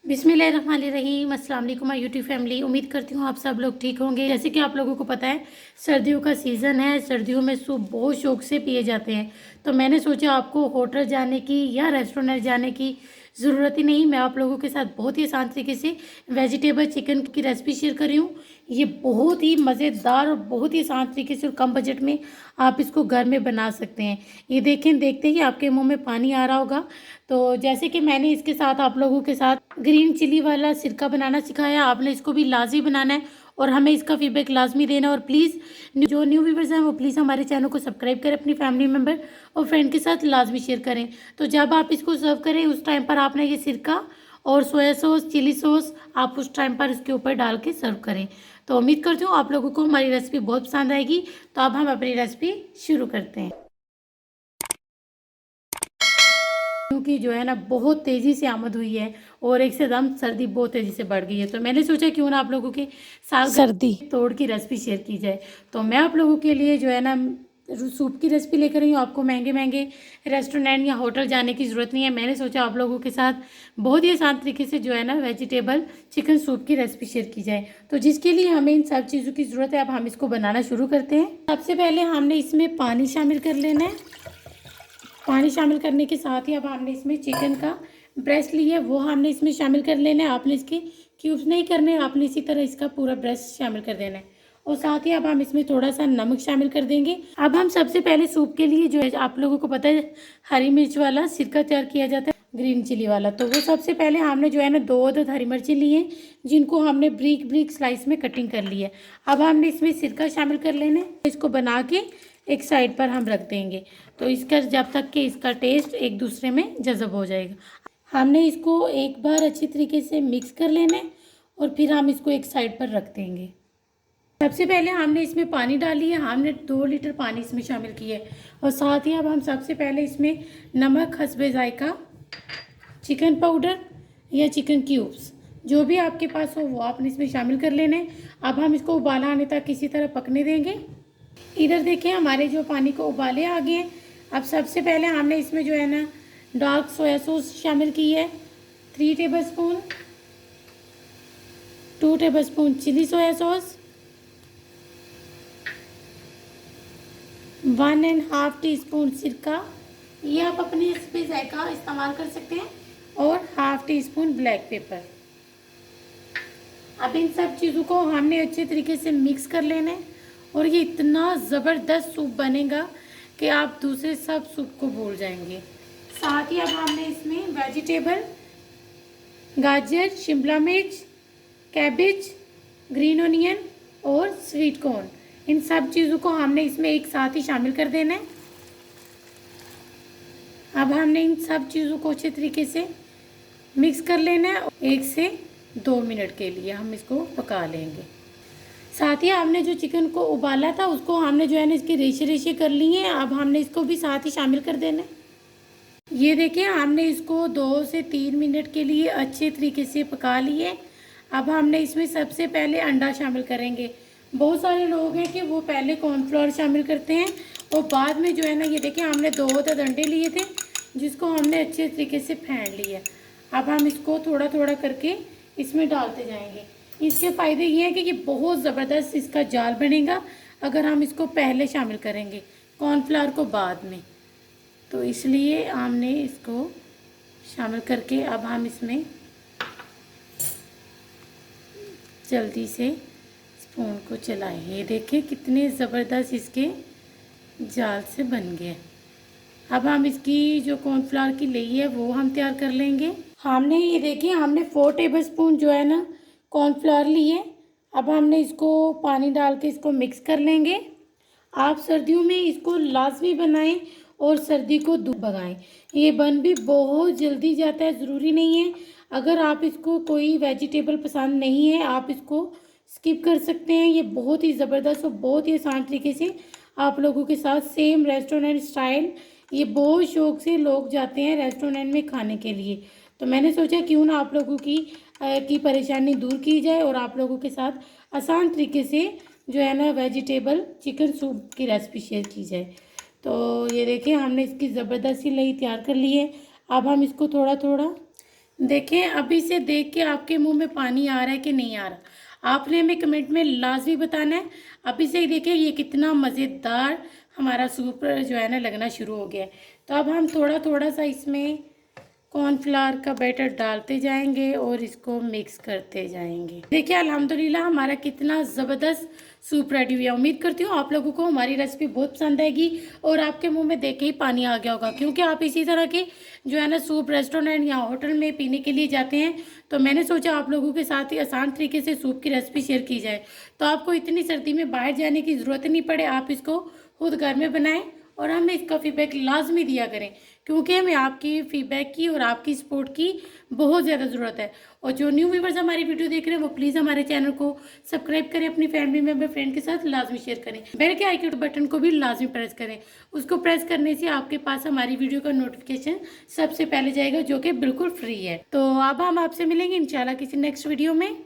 बिस्मिल्लाहिर्रहमानिर्रहीम। अस्सलाम वालेकुम माय यूट्यूब फैमिली। उम्मीद करती हूँ आप सब लोग ठीक होंगे। जैसे कि आप लोगों को पता है सर्दियों का सीज़न है, सर्दियों में सूप बहुत शौक से पिए जाते हैं। तो मैंने सोचा आपको होटल जाने की या रेस्टोरेंट जाने की ज़रूरत ही नहीं, मैं आप लोगों के साथ बहुत ही आसान तरीके से वेजिटेबल चिकन की रेसिपी शेयर कर रही हूँ। ये बहुत ही मज़ेदार और बहुत ही आसान तरीके से और कम बजट में आप इसको घर में बना सकते हैं। ये देखें, देखते ही आपके मुंह में पानी आ रहा होगा। तो जैसे कि मैंने इसके साथ आप लोगों के साथ ग्रीन चिली वाला सिरका बनाना सिखाया, आपने इसको भी लाजमी बनाना है और हमें इसका फीडबैक लाजमी देना है। और प्लीज़ जो न्यू व्यूवर्स हैं वो प्लीज़ हमारे चैनल को सब्सक्राइब करें, अपनी फैमिली मेम्बर और फ्रेंड के साथ लाजमी शेयर करें। तो जब आप इसको सर्व करें उस टाइम पर आपने ये सिरका और सोया सॉस, चिली सॉस आप उस टाइम पर इसके ऊपर डाल के सर्व करें। तो उम्मीद करती हूँ आप लोगों को हमारी रेसिपी बहुत पसंद आएगी। तो अब हम अपनी रेसिपी शुरू करते हैं। क्योंकि जो है ना बहुत तेज़ी से आमद हुई है और एक से दम सर्दी बहुत तेज़ी से बढ़ गई है, तो मैंने सोचा क्यों ना आप लोगों के साथ सर्दी तोड़ की रेसिपी शेयर की जाए। तो मैं आप लोगों के लिए जो है ना सूप की रेसिपी लेकर आई हूँ। आपको महंगे महंगे रेस्टोरेंट या होटल जाने की ज़रूरत नहीं है। मैंने सोचा आप लोगों के साथ बहुत ही आसान तरीके से जो है ना वेजिटेबल चिकन सूप की रेसिपी शेयर की जाए। तो जिसके लिए हमें इन सब चीज़ों की ज़रूरत है। अब हम इसको बनाना शुरू करते हैं। सबसे पहले हमने इसमें पानी शामिल कर लेना है। पानी शामिल करने के साथ ही अब हमने इसमें चिकन का ब्रेस्ट लिया है, वो हमने इसमें शामिल कर लेना है। आपने इसके क्यूब्स नहीं करने, आपने इसी तरह इसका पूरा ब्रेस्ट शामिल कर देना है। और साथ ही अब हम इसमें थोड़ा सा नमक शामिल कर देंगे। अब हम सबसे पहले सूप के लिए जो है आप लोगों को पता है हरी मिर्च वाला सिरका तैयार किया जाता है, ग्रीन चिली वाला। तो वो सबसे पहले हमने जो है ना 2 अदद हरी मिर्ची ली हैं, जिनको हमने ब्रीक ब्रीक स्लाइस में कटिंग कर ली है। अब हमने इसमें सिरका शामिल कर लेना है। इसको बना के एक साइड पर हम रख देंगे, तो इसका जब तक कि इसका टेस्ट एक दूसरे में जज़ब हो जाएगा। हमने इसको एक बार अच्छी तरीके से मिक्स कर लेना है और फिर हम इसको एक साइड पर रख देंगे। सबसे पहले हमने इसमें पानी डाली है, हमने 2 लीटर पानी इसमें शामिल किया है। और साथ ही अब हम सबसे पहले इसमें नमक हस्बे जायका, चिकन पाउडर या चिकन क्यूब्स जो भी आपके पास हो वो आपने इसमें शामिल कर लेना है। अब हम इसको उबाला आने तक किसी तरह पकने देंगे। इधर देखिए हमारे जो पानी को उबाले आ गए हैं। अब सबसे पहले हमने इसमें जो है ना डार्क सोया सॉस शामिल की है, 3 tablespoon, 2 tablespoon chili soya sauce, 1.5 teaspoon सिरका, ये आप अपने इस पे जायका इस्तेमाल कर सकते हैं, और 1/2 टीस्पून ब्लैक पेपर। अब इन सब चीज़ों को हमने अच्छे तरीके से मिक्स कर लेना है और ये इतना ज़बरदस्त सूप बनेगा कि आप दूसरे सब सूप को भूल जाएंगे। साथ ही अब हमने इसमें वेजिटेबल गाजर, शिमला मिर्च, कैबेज, ग्रीन ओनियन और स्वीट कॉर्न, इन सब चीज़ों को हमने इसमें एक साथ ही शामिल कर देना है। अब हमने इन सब चीज़ों को अच्छे तरीके से मिक्स कर लेना है। 1 से 2 मिनट के लिए हम इसको पका लेंगे। साथ ही हमने जो चिकन को उबाला था उसको हमने जो है ना इसकी रेशे रेशे कर ली हैं। अब हमने इसको भी साथ ही शामिल कर देना है। ये देखिए हमने इसको 2 से 3 मिनट के लिए अच्छे तरीके से पका लिए। अब हमने इसमें सबसे पहले अंडा शामिल करेंगे। बहुत सारे लोग हैं कि वो पहले कॉर्नफ्लोर शामिल करते हैं और बाद में जो है ना, ये देखिए हमने 2 अदद अंडे लिए थे जिसको हमने अच्छे तरीके से फेंट लिया। अब हम इसको थोड़ा थोड़ा करके इसमें डालते जाएंगे। इसके फ़ायदे ये हैं कि ये बहुत ज़बरदस्त इसका जाल बनेगा अगर हम इसको पहले शामिल करेंगे कॉर्नफ्लावर को बाद में। तो इसलिए हमने इसको शामिल करके अब हम इसमें जल्दी से स्पून को चलाएं। ये देखिए कितने ज़बरदस्त इसके जाल से बन गए। अब हम इसकी जो कॉर्नफ्लावर की लेई है वो हम तैयार कर लेंगे। हमने ये देखिए हमने 4 टेबलस्पून जो है ना कॉर्नफ्लावर लिए। अब हमने इसको पानी डाल के इसको मिक्स कर लेंगे। आप सर्दियों में इसको लाजमी बनाएं और सर्दी को दूर भगाएं। ये बन भी बहुत जल्दी जाता है, ज़रूरी नहीं है। अगर आप इसको कोई वेजिटेबल पसंद नहीं है आप इसको स्किप कर सकते हैं। ये बहुत ही ज़बरदस्त और बहुत ही आसान तरीके से आप लोगों के साथ सेम रेस्टोरेंट स्टाइल, ये बहुत शौक़ से लोग जाते हैं रेस्टोरेंट में खाने के लिए। तो मैंने सोचा क्यों ना आप लोगों की परेशानी दूर की जाए और आप लोगों के साथ आसान तरीके से जो है ना वेजिटेबल चिकन सूप की रेसिपी शेयर की जाए। तो ये देखिए हमने इसकी ज़बरदस्त सी लई तैयार कर ली है। अब हम इसको थोड़ा थोड़ा देखें, अभी से देख के आपके मुंह में पानी आ रहा है कि नहीं आ रहा, आपने हमें कमेंट में लाजमी बताना है। अभी से ही देखिए ये कितना मज़ेदार हमारा सूप जो है ना लगना शुरू हो गया है। तो अब हम थोड़ा थोड़ा सा इसमें कॉर्नफ्लावर का बैटर डालते जाएंगे और इसको मिक्स करते जाएंगे। देखिए अल्हम्दुलिल्लाह हमारा कितना ज़बरदस्त सूप रेडी हुआ। उम्मीद करती हूँ आप लोगों को हमारी रेसिपी बहुत पसंद आएगी और आपके मुंह में देख के ही पानी आ गया होगा, क्योंकि आप इसी तरह के जो है ना सूप रेस्टोरेंट या होटल में पीने के लिए जाते हैं। तो मैंने सोचा आप लोगों के साथ ही आसान तरीके से सूप की रेसिपी शेयर की जाए, तो आपको इतनी सर्दी में बाहर जाने की ज़रूरत नहीं पड़े, आप इसको खुद घर में बनाएं और हमें इसका फीडबैक लाजमी दिया करें, क्योंकि हमें आपकी फीडबैक की और आपकी सपोर्ट की बहुत ज़्यादा ज़रूरत है। और जो न्यू व्यूवर्स हमारी वीडियो देख रहे हैं वो प्लीज़ हमारे चैनल को सब्सक्राइब करें, अपनी फैमिली मेंबर फ्रेंड के साथ लाजमी शेयर करें, बेल के आइकन बटन को भी लाजमी प्रेस करें। उसको प्रेस करने से आपके पास हमारी वीडियो का नोटिफिकेशन सबसे पहले जाएगा, जो कि बिल्कुल फ्री है। तो अब हम आपसे मिलेंगे इंशाल्लाह किसी नेक्स्ट वीडियो में।